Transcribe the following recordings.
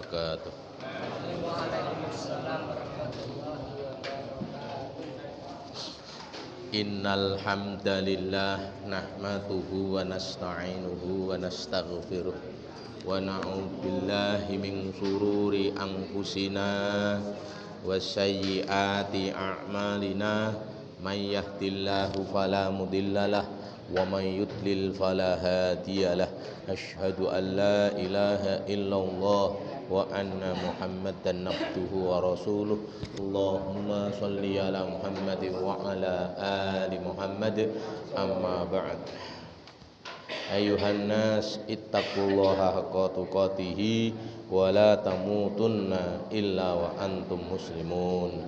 wabarakatuh. Waalaikumsalam warahmatullahi wabarakatuh. Innal hamdalillah nahmaduhu wa nasta'inuhu wa nastaghfiruh wa na'udzu billahi min shururi anfusina wa sayyiati a'malina may yahdihillahu fala mudhillalah wa may yudlil fala hadiyalah. Asyhadu an la ilaha illallah wa anna Muhammadan abduhu wa rasuluh. Allahumma shalli ala Muhammadin wa ala ali Muhammad. Amma ba'd. Ayuhan nas ittaqullaha haqqa tuqatih wa la tamutunna illa wa antum muslimun.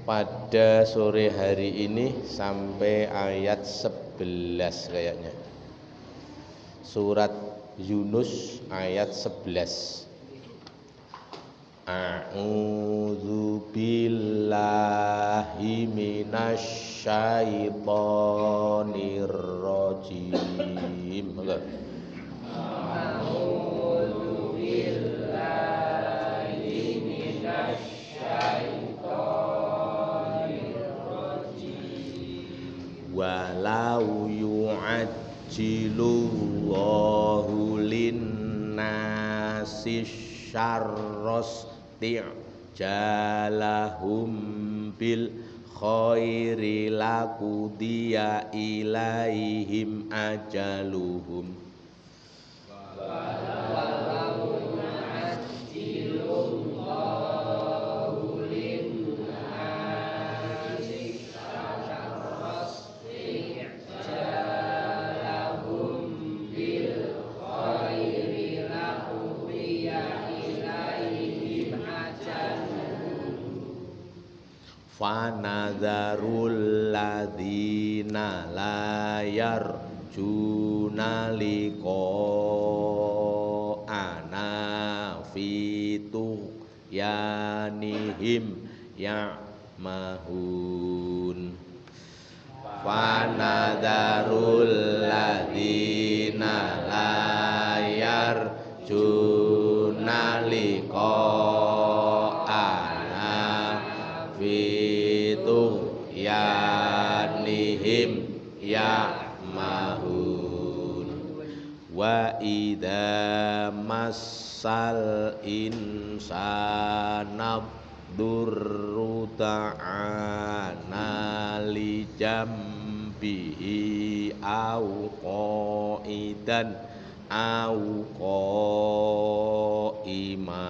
Pada sore hari ini sampai ayat 11 kayaknya. Surat Yunus ayat 11. A'udzu billahi minasy syaithanir rajim. A'udzu billahi minasy syaithanir rajim. Walau yu'ajjilullahu lin-nasi syarros ti'jalahum bil khairi laqudiya ilaihim ajaluhum. Fanadharul ladzina la yarjuna liqa'ana fi tughyanihim ya'mahun. Fanadharul ladzina la yarjuna liqa'ana fi tughyanihim ya'mahun. Wa idza massal insana durru ta'ana li jambihi au qa'idan au qa'ima.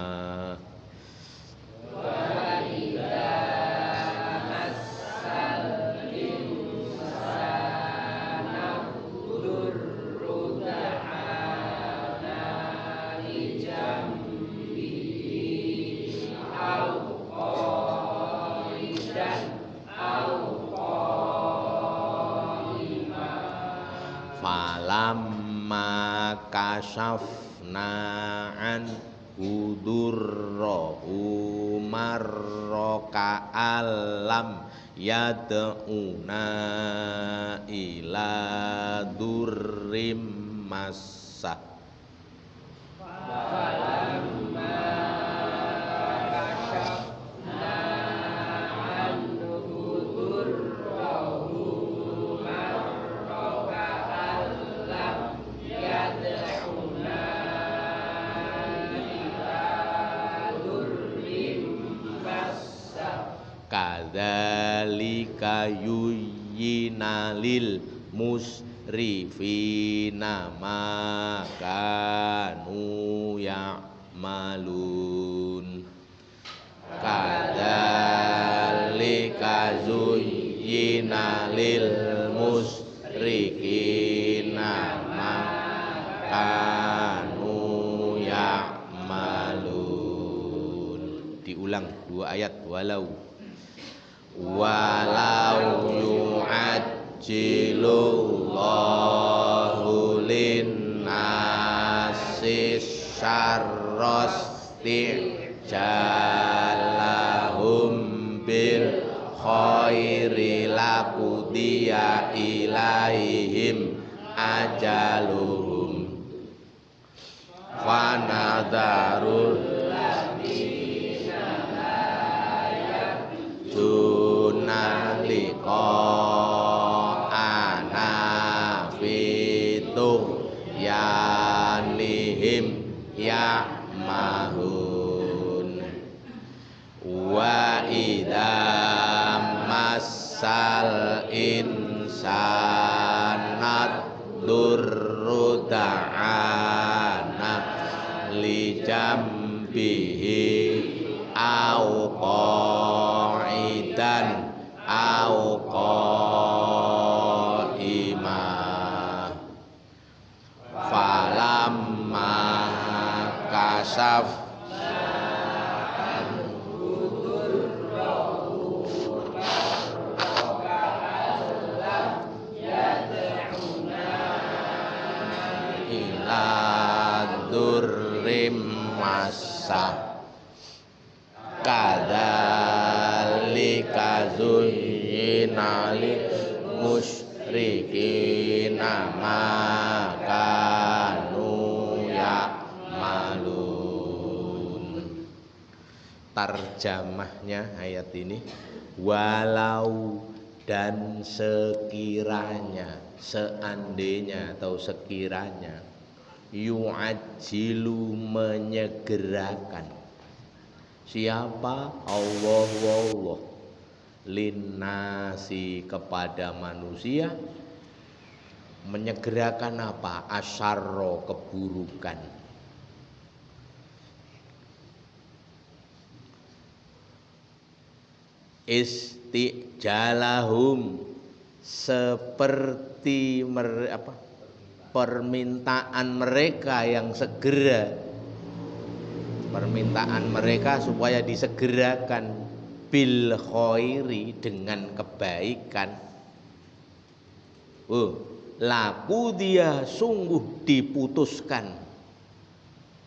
Falamma kashafna an udurrahu marraka alam yad'una ila durrim massa. Kadzalika yuyyina lil musrifina ma kanu ya'malun. Kadzalika yuyyina lil musrifina ma kanu ya'malun. Diulang 2 ayat. Walau yu'ajjilullahu lin-nasi syarros ti'jalahum bil khairi laqudiya ilaihim ajaluhum. Fana nadarul junalika ana fitu yanihim ya mahun wa idza massal insanat durru ta'ana li jambihi au qa'idan au qa'imah falamma kasaf ila durrim masa kadzalika zuyyina lil musyrikina ma kanu ya'malun. Tarjamahnya ayat ini, walau dan sekiranya, seandainya atau sekiranya, yu'ajjilu menyegerakan siapa? Allah linnasi kepada manusia, menyegerakan apa? Asyarro keburukan. Istijalahum seperti permintaan mereka yang segera, permintaan mereka supaya disegerakan bil khairi dengan kebaikan. Laku dia sungguh diputuskan,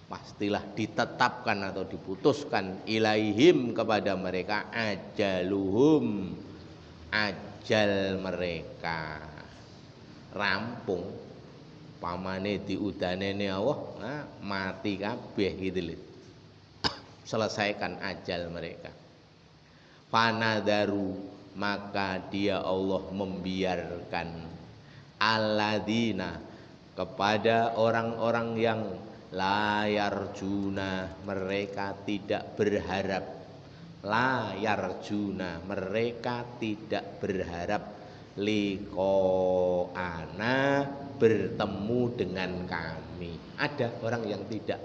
pastilah ditetapkan atau diputuskan ilaihim kepada mereka ajaluhum, ajal mereka rampung, pamane diudanene Allah, nah, mati kabeh gitu loh. Selesaikan ajal mereka. Fanadaru, maka dia Allah membiarkan alladzina kepada orang-orang yang layar juna, mereka tidak berharap, layar juna, mereka tidak berharap liqa'ana, bertemu dengan kami. Ada orang yang tidak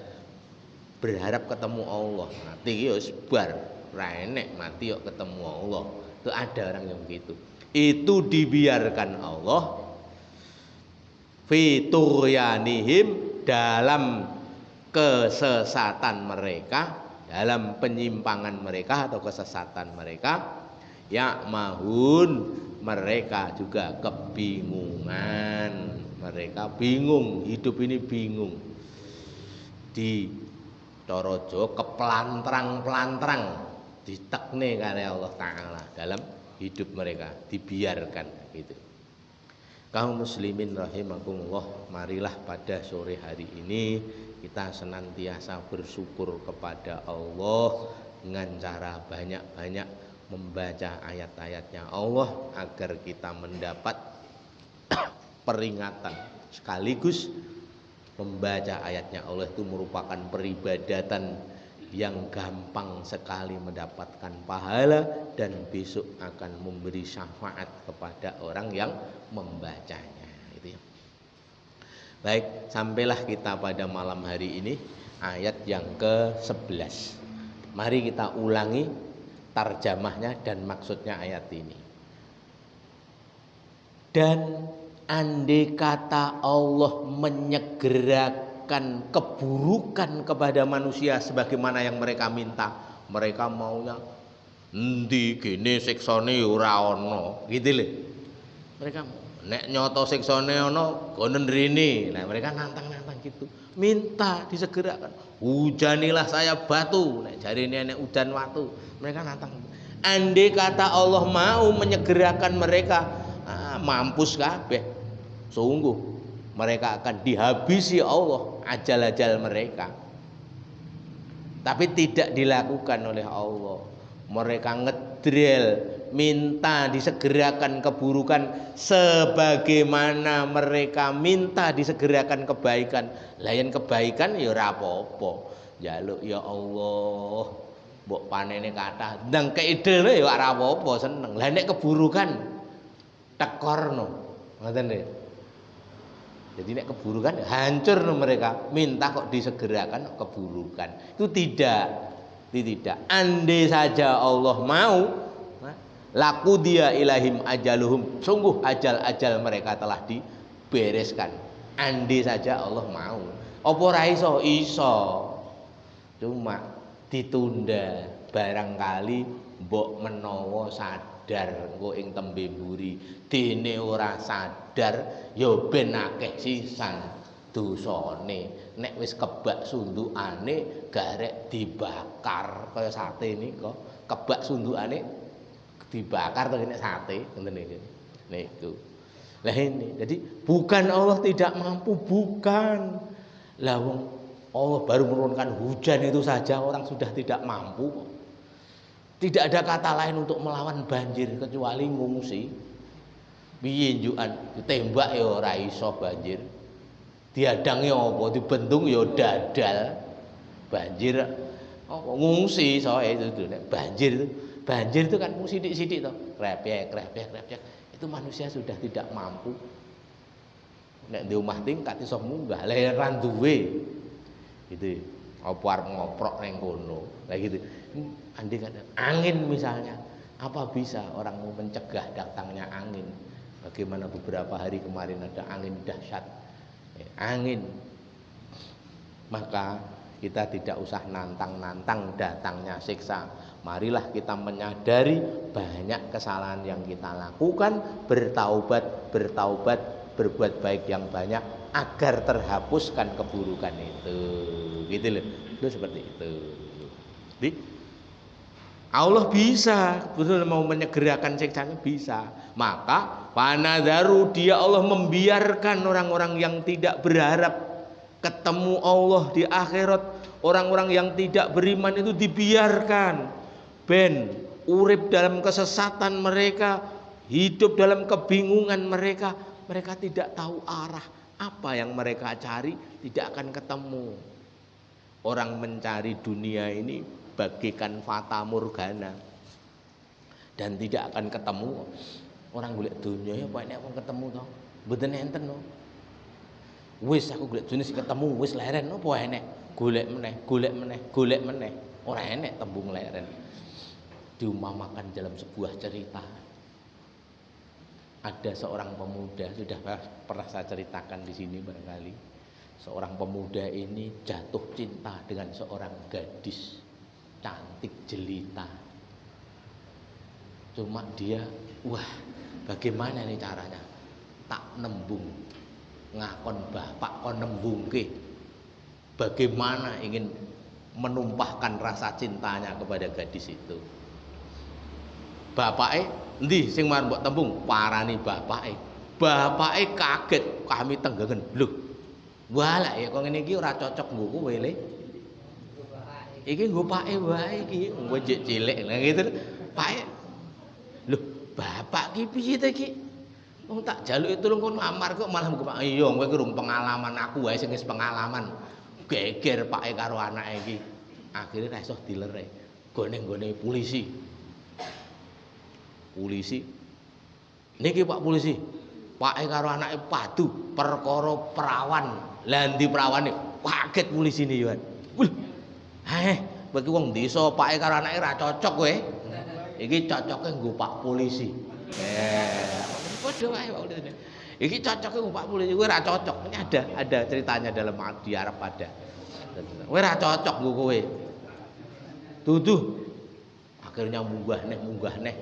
berharap ketemu Allah, mati yos bar renek, mati yuk ketemu Allah. Itu ada orang yang begitu. Itu dibiarkan Allah fituryanihim, dalam kesesatan mereka, dalam penyimpangan mereka atau kesesatan mereka, ya mahun, mereka juga kebingungan, mereka bingung, hidup ini bingung, di Torojo kepelantrang-pelantrang, ditekne oleh Allah Ta'ala dalam hidup mereka, dibiarkan gitu. Kaum muslimin rahimakumullah, marilah pada sore hari ini kita senantiasa bersyukur kepada Allah dengan cara banyak-banyak membaca ayat-ayatnya Allah agar kita mendapat peringatan. Sekaligus membaca ayatnya Allah itu merupakan peribadatan yang gampang sekali mendapatkan pahala dan besok akan memberi syafaat kepada orang yang membacanya, itu ya. Baik, sampailah kita pada malam hari ini ayat yang ke-11. Mari kita ulangi tarjamahnya dan maksudnya ayat ini. Dan andai kata Allah menyegerakan keburukan kepada manusia sebagaimana yang mereka minta, mereka maunya endi gene siksane ora ana gitu lho. Mereka nek nyoto siksane ana kono nrene. Nah, mereka nantang-nantang gitu. Minta disegerakan. Hujanilah saya batu. Nek jarine nek udan watu. Mereka nantang. Andai kata Allah mau menyegerakan mereka, mampus kabeh. Sungguh mereka akan dihabisi Allah ajal-ajal mereka. Tapi tidak dilakukan oleh Allah. Mereka ngedrel, minta disegerakan keburukan sebagaimana mereka minta disegerakan kebaikan. Lain kebaikan ya ora apa-apa. Njaluk ya Allah, mbok panene kathah. Ndang keidene ya ora apa-apa, seneng. Lah nek keburukan tekorno. Ngoten lho. Jadi nek keburukan hancur no mereka, minta kok disegerakan keburukan. Itu tidak. Andai saja Allah mau, laku dia ilahim ajaluhum, sungguh ajal-ajal mereka telah dibereskan. Andai saja Allah mau. Apa ora iso? Iso. Cuma ditunda, barangkali mbok menawa sadar engko ing tembe mburi dene ora sadar ya ben akeh sisan dosane. Nek wis kebak sundukane garek dibakar kaya sate nika, kebak sundukane dibakar to nek sate ngoten niku. Niku. Lah ini. Jadi bukan Allah tidak mampu, bukan. Lah wong Allah baru menurunkan hujan itu saja orang sudah tidak mampu. Tidak ada kata lain untuk melawan banjir kecuali ngungsi. Piye njukan ditembak ya ora iso banjir. Diadangi apa dibendung ya dadal. Banjir apa ngungsi soe itu nek banjir itu kan mung sithik-sithik to. Krepek. Itu manusia sudah tidak mampu. Nek di omah tingkat iso munggah, lha ra duwe. Gitu. Apa arep ngoprok ning kono. Lah gitu. Andai kata angin misalnya, apa bisa orang mau mencegah datangnya angin? Bagaimana beberapa hari kemarin ada angin dahsyat. Angin. Maka kita tidak usah nantang-nantang datangnya siksa. Marilah kita menyadari banyak kesalahan yang kita lakukan, bertaubat, berbuat baik yang banyak agar terhapuskan keburukan itu. Gitu loh. Itu seperti itu. Jadi Allah bisa betul mau menyegerakan siksanya bisa. Maka panadaru dia Allah membiarkan orang-orang yang tidak berharap ketemu Allah di akhirat, orang-orang yang tidak beriman itu dibiarkan ben urip dalam kesesatan mereka, hidup dalam kebingungan mereka tidak tahu arah, apa yang mereka cari tidak akan ketemu. Orang mencari dunia ini bagikan fata morgana dan tidak akan ketemu. Orang golek dunia ya pokoke nek wong ketemu to mboten enten no. Wis aku golek dunia sing ketemu wis leren apa enek golek meneh ora enek tembung leren. Diumpamakan dalam sebuah cerita, ada seorang pemuda, sudah pernah saya ceritakan di sini barangkali. Seorang pemuda ini jatuh cinta dengan seorang gadis cantik jelita. Cuma dia, wah, bagaimana nih caranya? Tak nembung, ngakon bapak kon nembungke. Bagaimana ingin menumpahkan rasa cintanya kepada gadis itu? Bapake endi sing marang mbok tembung? Parani bapake. Bapake kaget, kami tenggengen. Lho. Walak ya kok ngene iki ora cocok nggo kowe le. Iki nggo pake wae iki, nggo jek cilik. Lah gitu. Pake. Lho, bapak ki piye ta iki? Wong tak jaluki tulung kon ngamar kok malah nggo Pak. Iya, kowe ki rung pengalaman aku wae sing wis pengalaman. Geger pake karo anake iki. Akhire ra iso dilerek. Gone-gone polisi. Polisi. Niki Pak polisi. Pake karo anake padu perkara perawan. Lah ndi perawane? Kaget polisine yo. Wih. Bagi wong desa pake karo anake ra cocok kowe. Iki cocoke nggo Pak polisi. Padha wae Pak polisi. Iki cocoke nggo Pak polisi, kowe ra cocok. Ini ada ceritanya dalam di Arab ada. Kowe ra cocok nggo kowe. Duduh. Akhirnya munggah neh.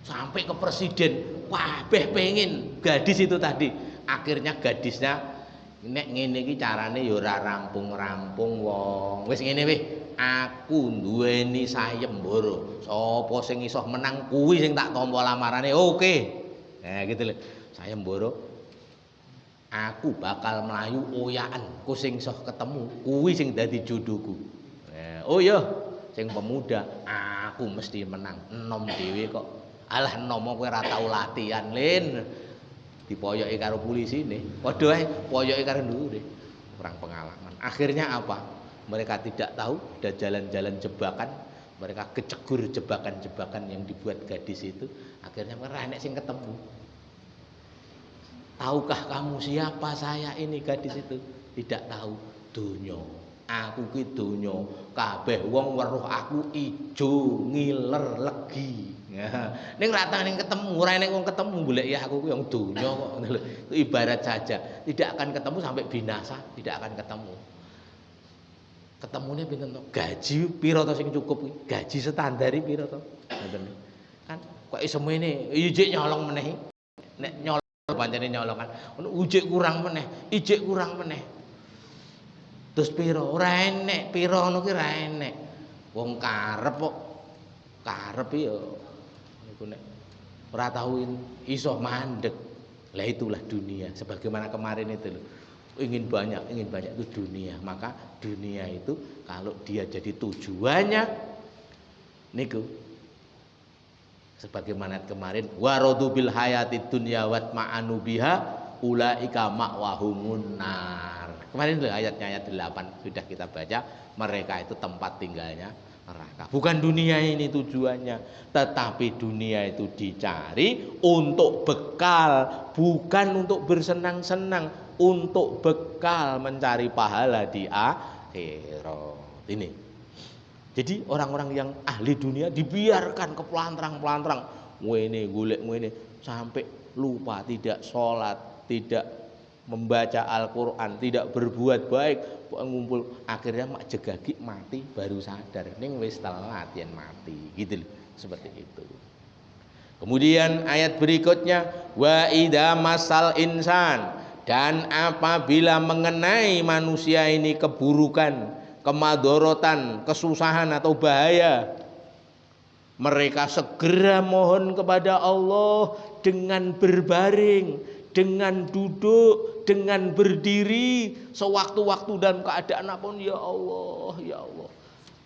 Sampai ke presiden. Wah, pengen gadis itu tadi. Akhirnya gadisnya nek ngene iki carane ya ora rampung-rampung wong. Wis ngene wis, aku duweni sayembara. Sapa sing iso menang kuwi sing tak tampa lamarane. Oke. Nah, gitu lho. Sayembara. Aku bakal mlayu oyaken. Ku sing iso ketemu kuwi sing dadi jodohku. Nah, Oh iya, sing pemuda, aku mesti menang. Enom dhewe kok. Alah enom kowe ora tau latihan, Lin. Dipoyoki karo polisi nih. Padha ae poyoki karo ndure. Kurang pengalaman. Akhirnya apa? Mereka tidak tahu ada jalan-jalan jebakan. Mereka kecegur jebakan-jebakan yang dibuat gadis itu. Akhirnya mereka enek sing ketemu. Tahukah kamu siapa saya ini gadis itu? Tidak tahu. Donya. Aku ki donya. Kabeh wong weruh aku ijo, ngiler, legi. Ning rata ning ketemu, ora enek wong ketemu golek ya aku ki wong donya kok. Itu ibarat saja. Tidak akan ketemu sampai binasa, tidak akan ketemu. Ketemune pinten to? Gaji pira to sing cukup ki? Gaji standar pira to? Ngoten. Kan kok iso mene, ijik nyolong meneh. Nek nyolong pancene nyolong kan. Ono ijik kurang meneh, ijik kurang meneh. Terus pira? Ora enek, pira ngono ki ora enek. Wong karep kok. Karep ya niku nek ora tau iso mandeg. Lah itulah dunia. Sebagaimana kemarin itu loh. Ingin banyak itu dunia. Maka dunia itu kalau dia jadi tujuannya niku sebagaimana kemarin waradu bil hayatid dunya wat ma'anu biha ulaika ma'wahumun nar. Kemarin itu ayatnya ayat 8 sudah kita baca, mereka itu tempat tinggalnya neraka. Bukan dunia ini tujuannya, tetapi dunia itu dicari untuk bekal, bukan untuk bersenang-senang, untuk bekal mencari pahala di akhirat. Ini. Jadi orang-orang yang ahli dunia dibiarkan ke pelantrang-pelantrang, ngene golek ngene sampai lupa, tidak sholat, tidak membaca Al-Qur'an, tidak berbuat baik, ngumpul akhirnya mak jegagi mati baru sadar ning wis telat yen mati gitu loh, seperti itu. Kemudian ayat berikutnya wa idza masal insan, dan apabila mengenai manusia ini keburukan, kemadorotan, kesusahan atau bahaya, mereka segera mohon kepada Allah dengan berbaring, dengan duduk, dengan berdiri, sewaktu-waktu dan keadaan apapun, ya Allah, ya Allah.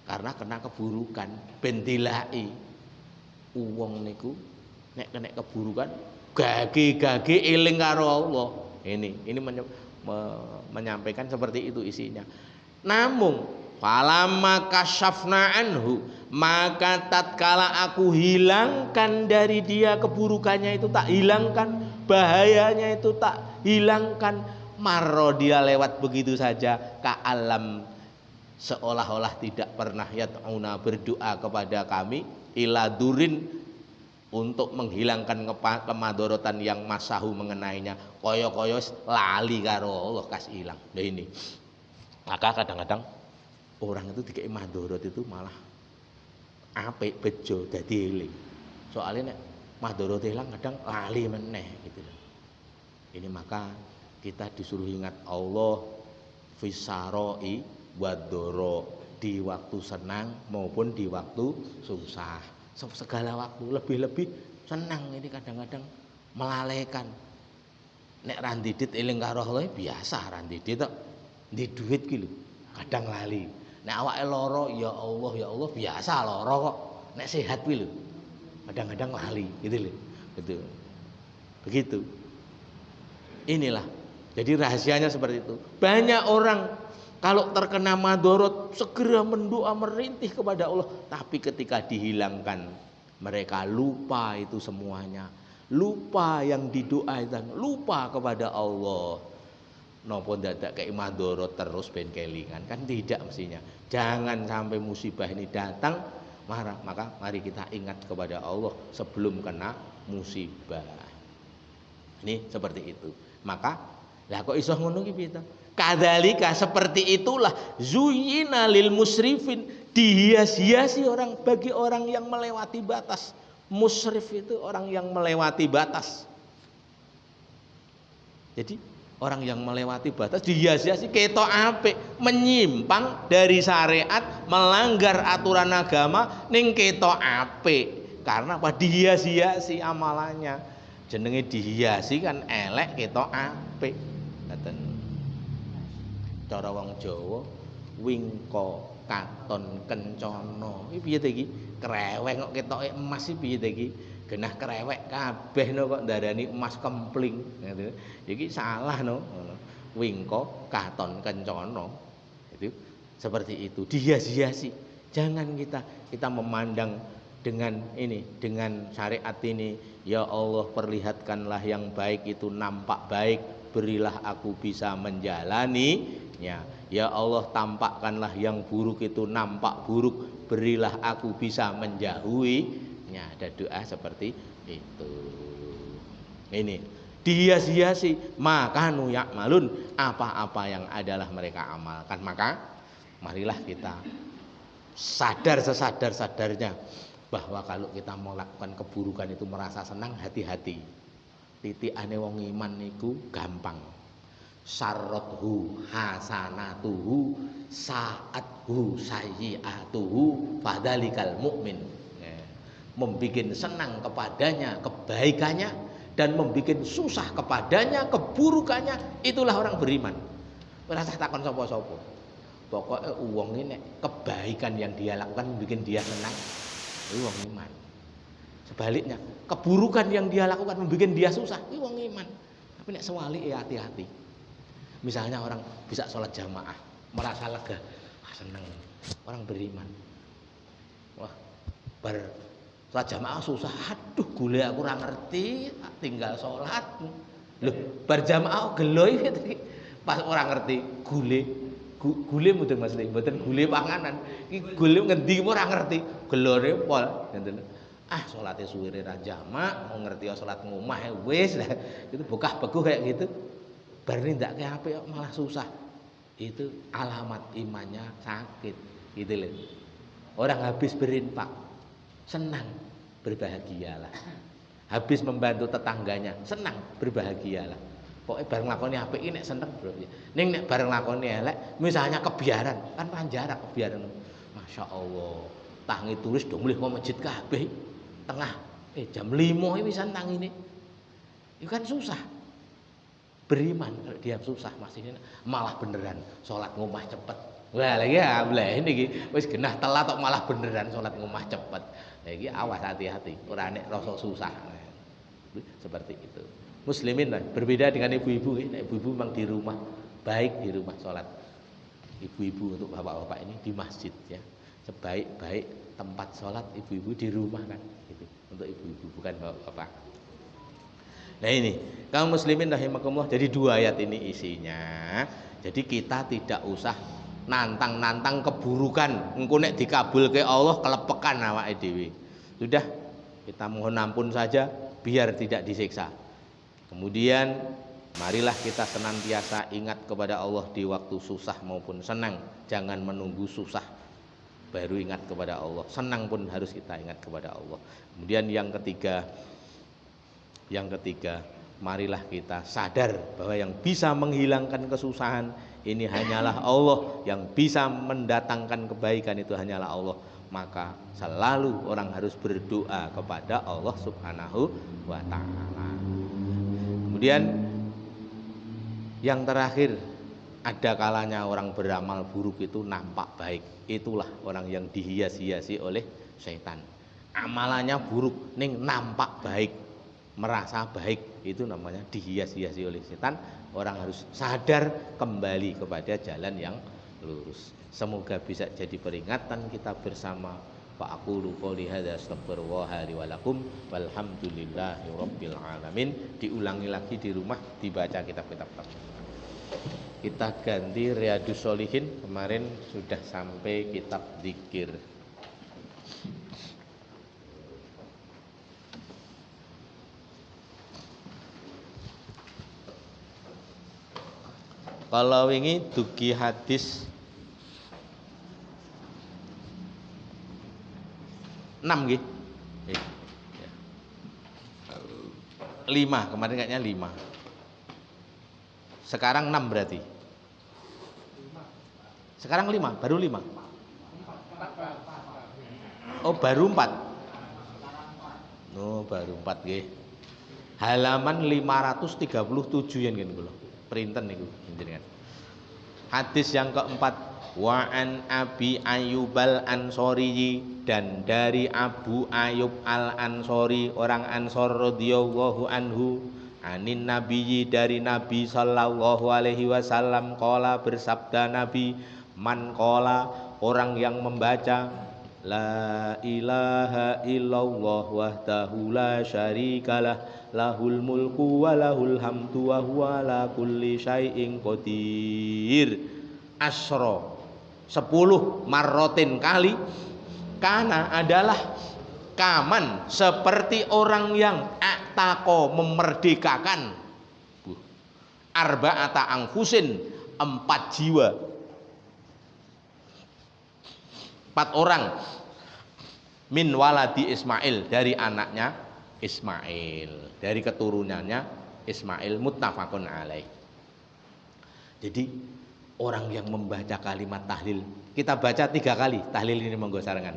Karena kena keburukan, bentilai. Uwong niku nek kena keburukan, gage-gage eling karo Allah. Ini menyampaikan seperti itu isinya. Namun falamma kasyafna anhu, maka tatkala aku hilangkan dari dia keburukannya itu, tak hilangkan bahayanya itu, tak hilangkan, marro dia lewat begitu saja, ka alam, seolah-olah tidak pernah yat'una berdoa kepada kami, ila durin, untuk menghilangkan kemadorotan yang masahu mengenainya, koyo-koyo lali karo Allah kas hilang. Nah ini. Maka kadang-kadang orang itu dikei madorot itu malah apik bejo dadi eling. Soalnya nek madorot hilang kadang lali meneh gitu loh. Ini maka kita disuruh ingat Allah fisaroi wadoro, di waktu senang maupun di waktu susah. Segala waktu, lebih-lebih senang ini kadang-kadang melalaikan. Nek randidit eling karo Allah biasa randidit tok. Di duit ki lho, kadang lali. Nek awake lara, ya Allah biasa lara kok. Nek sehat ki lho, kadang-kadang lali gitu lho. Gitu. Begitu. Inilah. Jadi rahasianya seperti itu. Banyak orang kalau terkena madorot segera mendoa, merintih kepada Allah, tapi ketika dihilangkan mereka lupa itu semuanya. Lupa yang didoakan, lupa kepada Allah. Napa dadak kayak madorot terus ben kelingan, kan tidak mestinya. Jangan sampai musibah ini datang marah. Maka mari kita ingat kepada Allah sebelum kena musibah. Ini seperti itu. Maka lah kok iso ngono ki piye ta? Kadzalika, seperti itulah zuyyina lil musrifin, dihias-hiasi orang bagi orang yang melewati batas. Musrif itu orang yang melewati batas. Jadi orang yang melewati batas dihias-hiasi ketok apik, menyimpang dari syariat, melanggar aturan agama ning ketok apik. Karena apa? Dihias-hiasi amalannya. Jenenge dihiasi kan elek ketok apik. Ngoten. Cara wong Jawa wingko katon kencana. Iki piye to iki? Krewek kok ketoke emas iki piye to iki? Genah krewek kabeh no kok ndarani emas kempling. Iki salah no. Wingko katon kencana. Itu seperti itu. Dihias-hiasi. Jangan kita memandang dengan dengan syariat ini, ya Allah perlihatkanlah yang baik itu nampak baik, berilah aku bisa menjalaninya. Ya Allah tampakkanlah yang buruk itu nampak buruk, berilah aku bisa menjauhinya. Ada doa seperti itu. Ini dihias-hiasi, makanu ya'malun, apa-apa yang adalah mereka amalkan. Maka marilah kita sadar sesadar-sadarnya bahwa kalau kita melakukan keburukan itu merasa senang, hati-hati. Titikane wong iman niku gampang. Syarrathu hasanatuhu sa'athu sayyi'atuhu fadzalikal mukmin. Membikin senang kepadanya kebaikannya dan membikin susah kepadanya keburukannya, itulah orang beriman. Merasa takon sapa-sapa. Pokoknya uang ini kebaikan yang dia lakukan membuat dia senang, itu uang iman. Sebaliknya keburukan yang dia lakukan membuat dia susah, itu uang iman. Tapi nek sewali hati-hati. Misalnya orang bisa sholat jamaah merasa lega, senang, orang beriman. Wah, sholat jamaah susah, aduh gule aku ora ngerti, tinggal sholat. Loh, berjamaah gelo iki pas orang ngerti gule mudeng Mas Ning, mboten gule panganan. Iki gule ngendi ora ngerti, gelore pol ngoten. Salate suwire ra jamak, mau ngerti salat ngomah wis lah. Itu bokah-bekuh kayak gitu. Bar nindakake apik kok malah susah. Itu alamat imannya sakit, gitu loh. Orang habis berinfak senang, berbahagialah. Habis membantu tetangganya senang, berbahagialah. Pokoknya bareng lakoni apik iki nek seneng bro. Ning nek bareng lakoni elek, misalnya kebiaran, kan panjarak kebiaran. Masya Allah, tangi turis do mulih ke masjid kabeh. Tengah jam 5 iki wisan tangine. Itu kan susah. Beriman kalau dia susah masih malah beneran salat ngomah cepet. Wah lagi ya boleh ini wis genah telat kok malah beneran salat ngomah cepet. Lagi awas hati-hati, ora nek rasa susah. Seperti itu. Muslimin lah, berbeda dengan ibu-ibu. Ibu-ibu memang di rumah, baik di rumah sholat. Ibu-ibu untuk bapak-bapak ini di masjid ya. Sebaik-baik tempat sholat ibu-ibu di rumah kan, gitu. Untuk ibu-ibu bukan bapak-bapak. Nah ini, kaum muslimin rahimakumullah. Jadi 2 ayat ini isinya. Jadi kita tidak usah nantang-nantang keburukan. Engko nek dikabulke Allah kelepekan awake dhewe. Sudah, kita mohon ampun saja biar tidak disiksa. Kemudian marilah kita senantiasa ingat kepada Allah di waktu susah maupun senang. Jangan menunggu susah baru ingat kepada Allah. Senang pun harus kita ingat kepada Allah. Kemudian yang ketiga, marilah kita sadar bahwa yang bisa menghilangkan kesusahan ini hanyalah Allah, yang bisa mendatangkan kebaikan itu hanyalah Allah. Maka selalu orang harus berdoa kepada Allah Subhanahu wa ta'ala. Kemudian yang terakhir, ada kalanya orang beramal buruk itu nampak baik. Itulah orang yang dihias-hiasi oleh setan. Amalannya buruk ning nampak baik, merasa baik, itu namanya dihias-hiasi oleh setan. Orang harus sadar kembali kepada jalan yang lurus. Semoga bisa jadi peringatan kita bersama. Fa aqulu qouli hadza astaghfirullah li wa lakum walhamdulillahirabbil alamin. Diulangi lagi di rumah, dibaca kitab-kitab. Kita ganti Riyadhus Shalihin, kemarin sudah sampai kitab zikir. Kalau ini dugi hadis 6 nggih. 5, kemarin kayaknya 5. Sekarang 6 berarti. Sekarang 5, baru 5. Oh, baru 4. Oh, baru 4 nggih. Halaman 537 yen ngene kula. Printen niku jenengan. Hadis yang keempat, Wa an Abi Ayyub al-Ansori, dan dari Abu Ayyub al-Ansori, orang Ansor radhiyallahu anhu, anin nabiyyi, dari Nabi sallallahu alaihi wasallam, qala, bersabda Nabi, man qala, orang yang membaca la ilaha illallah wahdahu la syarikalah, lahul mulku wa lahul hamdu wa huwa ala kulli syai'in qadir, asro 10 marrotin kali, karena adalah kaman, seperti orang yang atako, memerdekakan, arba'ata angfusin, 4 jiwa, 4 orang, min waladi Ismail, dari anaknya Ismail, dari keturunannya Ismail, muttafaqun alaih. Jadi orang yang membaca kalimat tahlil, kita baca 3 kali tahlil ini, monggo sarangan.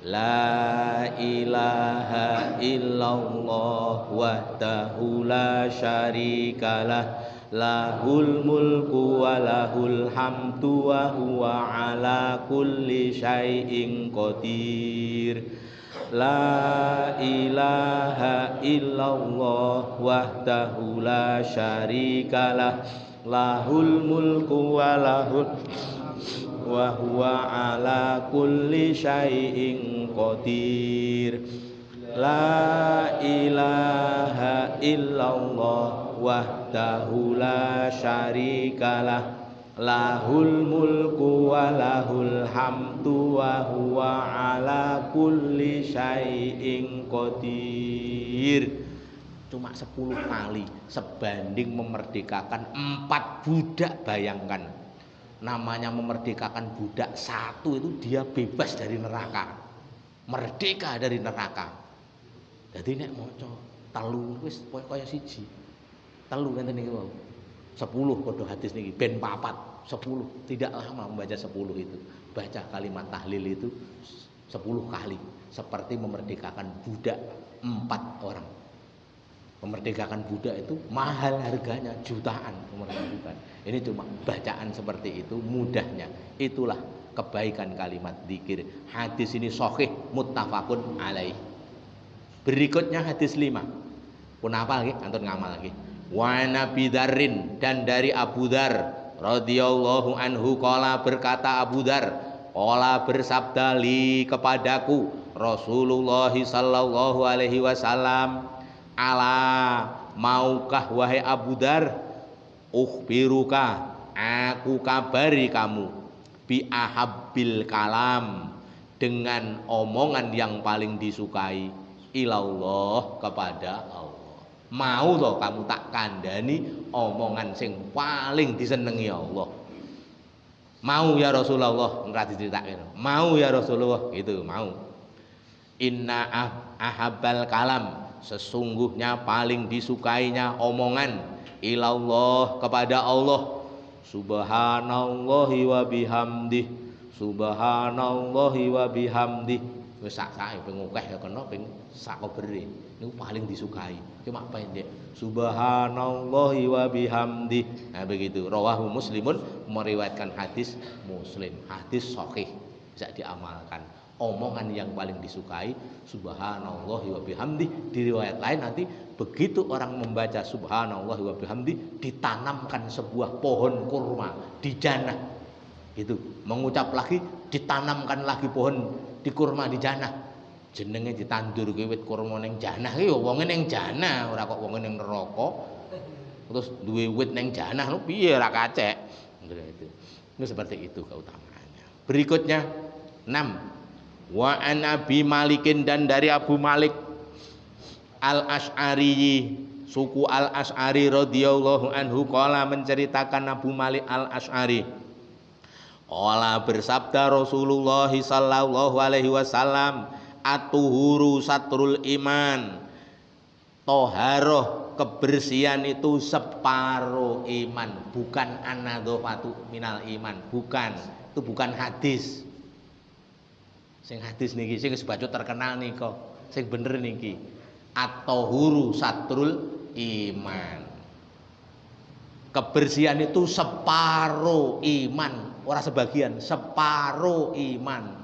La ilaha illallah wahdahu la syarikalah, lahul mulku wa lahul hamdu wa huwa ala kulli syai'in qadir. La ilaha illallah wahdahu la syarikalah, lahul mulku wa lahul wa huwa ala kulli syai'in qadir. La ilaha illallah wahdahu la syarikalah, lahul mulku wa lahul hamdu wa huwa ala kulli syai'in qadir. Cuma 10 kali sebanding memerdekakan 4 budak. Bayangkan, namanya memerdekakan budak 1 itu dia bebas dari neraka, merdeka dari neraka. Jadi nek maca telu wis kaya siji. Telu ngenten niki wau. 10 padha hadis niki ben 4, 10. Tidak lama membaca 10 itu. Baca kalimat tahlil itu 10 kali, seperti memerdekakan budak 4 orang. Memerdekakan budak itu mahal harganya, jutaan memerdekakan. Ini cuma bacaan seperti itu, mudahnya. Itulah kebaikan kalimat zikir. Hadis ini sahih, muttafaqun alaih. Berikutnya hadis 5. Pun apa lagi? Antun ngamal lagi. Wa Nabi Dzarrin, dan dari Abu Dzar radhiyallahu anhu, qala, berkata Abu Dzar, qala, bersabda li, kepadaku, Rasulullah sallallahu alaihi wasallam, ala, maukah wahai Abu Dzar, ukhbiruka, aku kabari kamu, bi ahabbil kalam, dengan omongan yang paling disukai, ilallah, kepada Allah. Mau toh kamu tak kandani omongan sing paling disenengi Allah? Mau ya Rasulullah, ora diceritakno. Mau ya Rasulullah, itu mau. Inna ahabbal kalam, sesungguhnya paling disukainya omongan, ilallah, kepada Allah, subhanallahi wa bihamdih, subhanallahi wa bihamdih. Wis sak-sake ping akeh ya kena ping sakobere. Niku paling disukai. Cuma pendek. Subhanallahi wa bihamdih. Nah begitu. Rawahu Muslimun, meriwayatkan hadis Muslim. Hadis sahih, bisa diamalkan. Omongan yang paling disukai subhanallahi wa bihamdih. Di riwayat lain nanti begitu orang membaca subhanallahi wa bihamdih, ditanamkan sebuah pohon kurma di jannah. Itu mengucap lagi, ditanamkan lagi pohon di kurma di jannah. Jenenge ditandur ke wit kurma ning jannah ki ya wonge ning jannah, ora kok wonge ning neraka. Terus duwe wit ning jannah lho piye ora kacek. Itu seperti itu keutamaannya. Berikutnya 6. Wa an Abi Malikin, dan dari Abu Malik Al-Asy'ari, suku Al-Asy'ari radhiyallahu anhu, qala, menceritakan Abu Malik Al-Asy'ari, qala, bersabda Rasulullah sallallahu alaihi wasallam, atuhuru satrul iman, toharoh, kebersihan itu separuh iman, bukan anadzofatu minal iman, bukan. Itu bukan hadis. Sing hadis niki sing sebaca terkenal nika, sing bener niki, at-tahuru satrul iman. Kebersihan itu separuh iman. ora sebagian, separuh iman.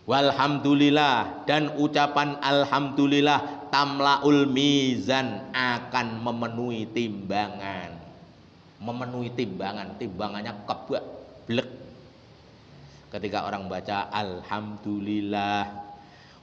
Walhamdulillah, dan ucapan alhamdulillah tamlaul mizan, akan memenuhi timbangan. Memenuhi timbangan, timbangannya keblek. Ketika orang baca alhamdulillah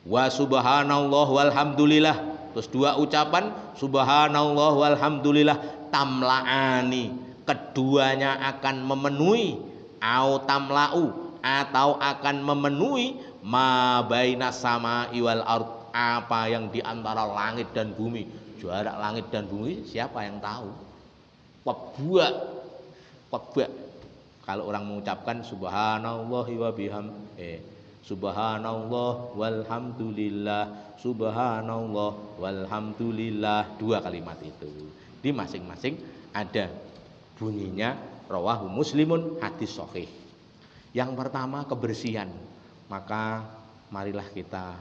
wa subhanallah walhamdulillah, terus dua ucapan subhanallah walhamdulillah tamlaani, keduanya akan memenuhi, au tamlau, atau akan memenuhi ma bainas sama'i wal ard, apa yang di antara langit dan bumi. Jarak langit dan bumi siapa yang tahu? Kebuak. Kalau orang mengucapkan subhanallah wa subhanallah walhamdulillah, subhanallah walhamdulillah, dua kalimat itu di masing-masing ada bunyinya. Rawahu Muslimun, hadis sahih. Yang pertama kebersihan. Maka marilah kita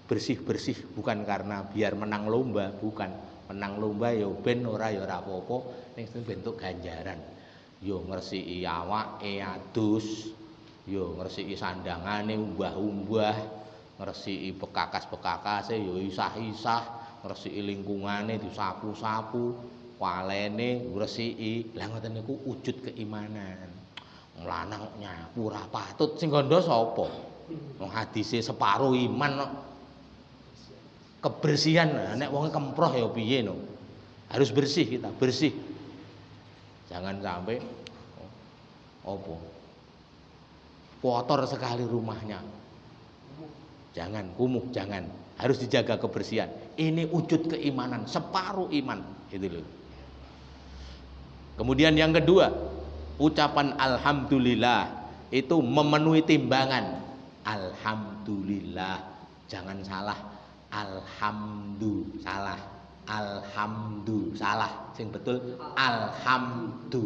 bersih-bersih, bukan karena biar menang lomba, bukan. Menang lomba ya ben ora ya ora apa-apa, ning bentuk ganjaran. Yo ngresiki awake adus, yo ngresiki sandangane umbah-umbah, ngresiki bekakas-bekakase yo isah-isah, ngresiki lingkungane disapu-sapu, walene ngresiki. Lah ngoten niku wujud keimanan. Lanang nyapu ora patut, sing kandha sapa? Wong hadise separuh iman kok. Kebersihan, nek wong kemproh ya piye no. Harus bersih kita, bersih. Jangan sampai kotor sekali rumahnya. Jangan kumuh, jangan. Harus dijaga kebersihan. Ini wujud keimanan, separuh iman, itu loh. Kemudian yang kedua, ucapan alhamdulillah itu memenuhi timbangan. Alhamdulillah, jangan salah. Salah. Alhamdu salah. Sing betul alhamdu,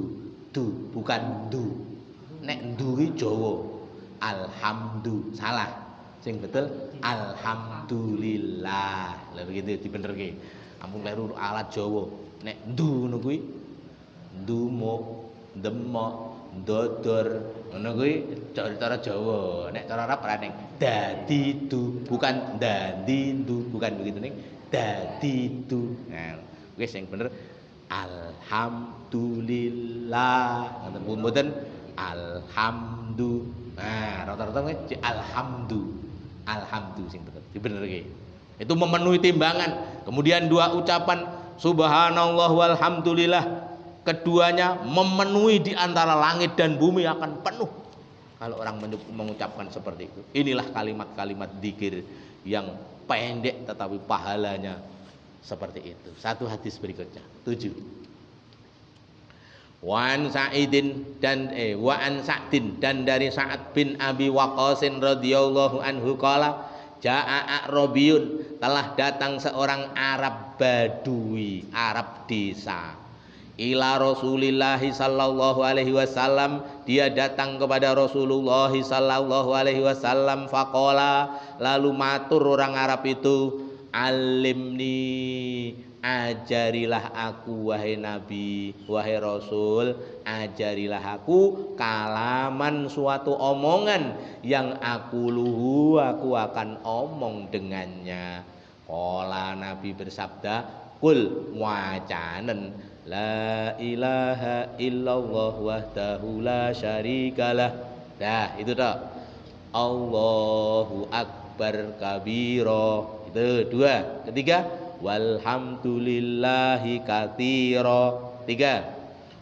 bukan du. Nek du iki Jawa. Alhamdu salah. Sing betul alhamdulillah. Lah begitu dibenerke. Ampun kleru alat Jawa. Nek du ngono kuwi ndumuk, ndemok, ndodor, ngono kuwi cara Jawa. Nek cara Arab ora ning dadi du, bukan dadi du, bukan begitu ning dadi du. Nah, wis sing bener alhamdulillah. Ngoten mboten alhamdu. Nah, rata-rata alhamdu sing bener. Dibenerke. Itu memenuhi timbangan. Kemudian dua ucapan subhanallah walhamdulillah, keduanya memenuhi di antara langit dan bumi, akan penuh kalau orang mengucapkan seperti itu. Inilah kalimat-kalimat dzikir yang pendek tetapi pahalanya seperti itu. Satu hadis berikutnya 7. Wa an Sa'idin dan dari Sa'ad bin Abi Waqqas radhiyallahu anhu qala jaa a'rabiyun, telah datang seorang Arab Badui, Arab desa, ila Rasulillah sallallahu alaihi wasallam, dia datang kepada Rasulullah sallallahu alaihi wasallam. Faqala, lalu matur orang Arab itu, alimni, ajarilah aku wahai Nabi, wahai Rasul, ajarilah aku kalaman, suatu omongan yang aku akan omong dengannya. Qala, Nabi bersabda, kul, wacanen, la ilaha illallah wahdahu la syarikalah. Dah, itu dah. Allahu akbar kabiro. Itu dua. Ketiga, walhamdulillahi katsira. Tiga,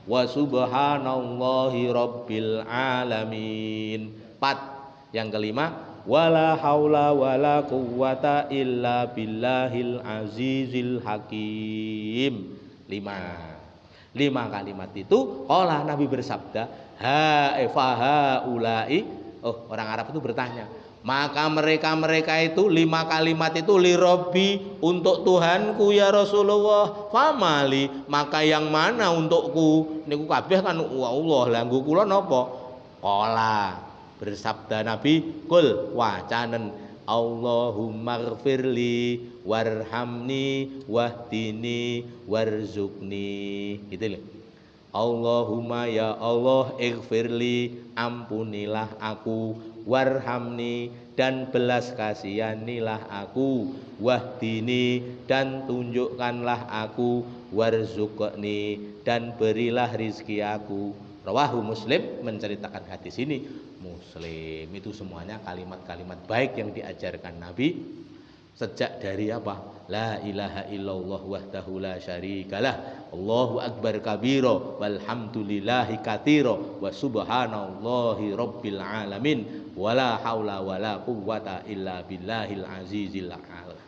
wa subhanallahi rabbil alamin. 4. Yang kelima, wala haula wala quwwata illa billahil azizil hakim. 5 kalimat itu qala, Nabi bersabda, fahaulai, orang Arab itu bertanya, maka mereka itu 5 kalimat itu lirabbi, untuk Tuhanku ya Rasulullah, famali, maka yang mana untukku? Niku kabeh kan Allah, lah nggo kula napa? Qala, bersabda Nabi, kul, wacanen, Allahumma gfirli warhamni wahdini warzukni. Gitu loh. Allahumma ya Allah ighfirli, ampunilah aku, warhamni, dan belas kasihanilah aku, wahdini, dan tunjukkanlah aku, warzuqni, dan berilah rizki aku. Rawahu Muslim, menceritakan hadis ini Muslim. Itu semuanya kalimat-kalimat baik yang diajarkan Nabi sejak dari apa? La ilaha illallah wahdahu la syarikalah, Allahu akbar kabira, walhamdulillahi katsira, wa subhanallahi rabbil alamin, wala haula wala quwwata illa billahil azizil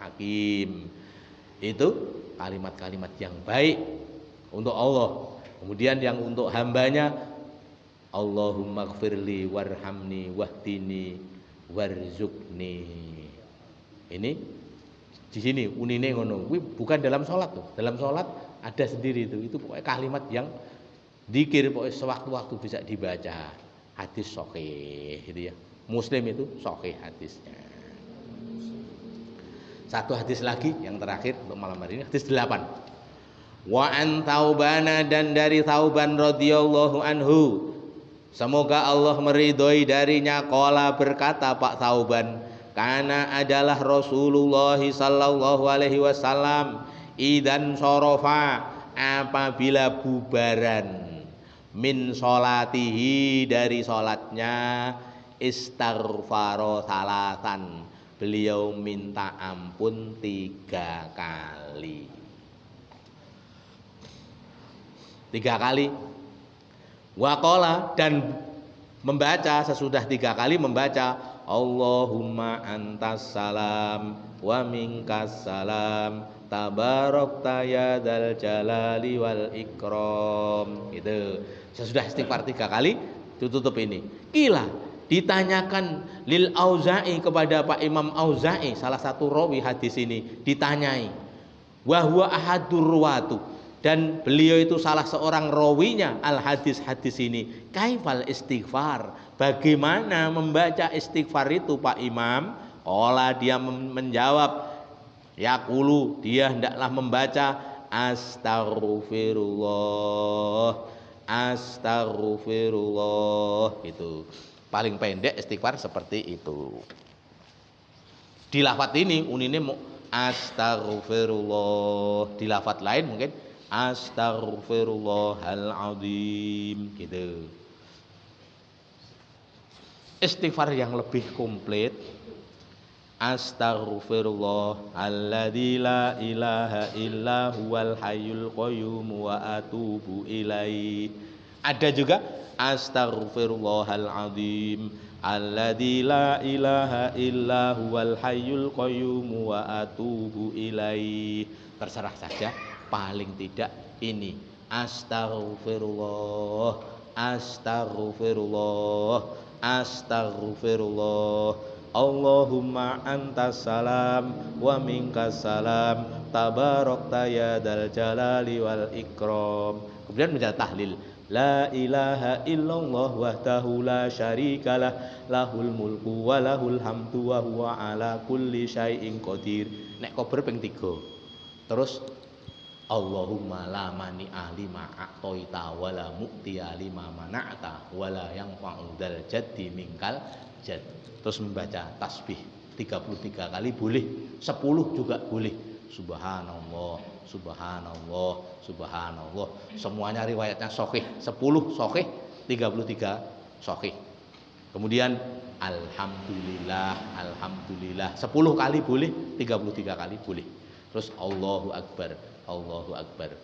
hakim. Itu kalimat-kalimat yang baik untuk Allah. Kemudian yang untuk hambanya, Allahumma gfirli warhamni wahdini warzuqni. Ini di sini unine ngono. Bukan dalam sholat tuh. Dalam sholat ada sendiri itu. Itu pokoknya kalimat yang dzikir pokoknya sewaktu-waktu bisa dibaca. Hadis sahih gitu ya. Muslim itu sahih hadisnya. Satu hadis lagi yang terakhir untuk malam hari ini, hadis 8. Wa an Taubana, dan dari Tauban radhiyallahu anhu, semoga Allah meridhoi darinya, qala berkata Pak Tauban, karena adalah Rasulullah sallallahu alaihi wasallam idan sorofa, apabila bubaran, min solatihi, dari solatnya, istaghfaro salatan, beliau minta ampun 3 kali. 3 kali. Waqala, dan membaca sesudah 3 kali membaca Allahumma antas salam wa minkas salam tabarakta ya dzal jalali wal ikram. Gitu. Sesudah istighfar 3 kali tutup ini. Kila, ditanyakan lil Auza'i, kepada Pak Imam Auza'i, salah satu rawi hadis ini, ditanyai. Wa huwa ahadur ruwatu, dan beliau itu salah seorang rawinya al hadis ini. Kaifal istighfar, bagaimana membaca istighfar itu Pak Imam? Qala, dia menjawab, yaqulu, dia hendaklah membaca astaghfirullah, astaghfirullah. Itu paling pendek istighfar seperti itu. Di lafaz ini unine astaghfirullah, di lafaz lain mungkin astaghfirullahaladzim gitu. Istighfar yang lebih komplit, astaghfirullah alladzi la ilaha illa huwal hayyul qayyum wa atubu ilaihi. Ada juga astaghfirullahaladzim alladzi la ilaha illa huwal hayyul qayyum wa atubu ilaihi. Terserah saja, paling tidak ini astaghfirullah, astaghfirullah, astaghfirullah. Allahumma antas salam wa minkas salam tabarakta ya dzal jalali wal ikram. Kemudian menjadi tahlil, la ilaha illallah wahdahu la syarikalah, lahul mulku wa lahul hamdu wa huwa ala kulli syai'in qadir. Nek kober ping 3. Terus Allahumma la mani'a lima a'toita wa la mu'tiya lima mana'ta wa la yanfa'u dzal jaddi minkal jadd. Terus membaca tasbih 33 kali boleh, 10 juga boleh. Subhanallah, subhanallah, subhanallah. Semuanya riwayatnya sahih. 10 sahih, 33 sahih. Kemudian alhamdulillah, alhamdulillah 10 kali boleh, 33 kali boleh. Terus Allahu akbar, Allahu akbar.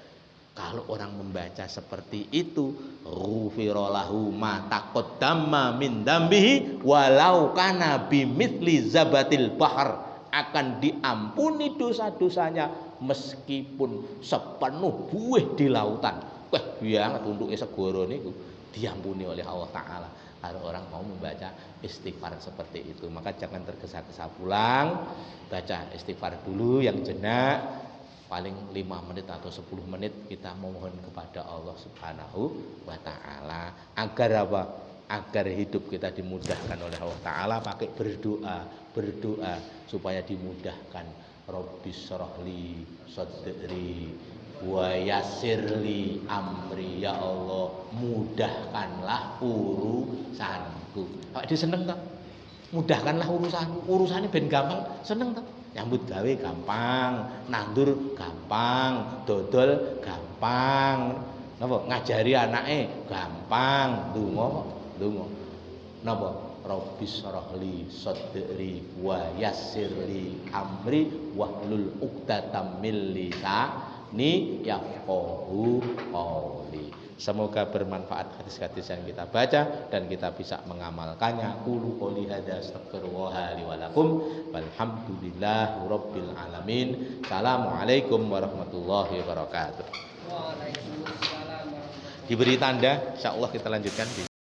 Kalau orang membaca seperti itu, ghufira lahu ma taqaddama min dambihi walau kana bimithli zabatil bahr, akan diampuni dosa-dosanya meskipun sepenuh buih di lautan. Wah, banget untuk segoro niku diampuni oleh Allah Ta'ala. Kalau orang mau membaca istighfar seperti itu, maka jangan tergesa-gesa pulang, baca istighfar dulu yang jenak, paling 5 menit atau 10 menit kita memohon kepada Allah Subhanahu wa Ta'ala agar apa? Agar hidup kita dimudahkan oleh Allah Ta'ala, pakai berdoa supaya dimudahkan. Rabbis shrahli sadri wa yassirli amri, ya Allah mudahkanlah urusanku. Awak dhewe seneng ta? Mudahkanlah urusanku. Urusane ben gampang, seneng ta? Nyambut gawe gampang, nandur gampang, dodol gampang. Napa? Ngajari anake gampang, ndonga. Napa? Rabbis shrahli sadri wa yassirli amri wahlul 'uqdatam min lisani yafqahu qawli. Semoga bermanfaat hadis-hadis yang kita baca dan kita bisa mengamalkannya. Qulu qouli hadza astaghfirullah li wa lakum walhamdulillahi rabbil alamin. Assalamualaikum warahmatullahi wabarakatuh. Waalaikumsalam warahmatullahi wabarakatuh. Diberi tanda, insyaallah kita lanjutkan di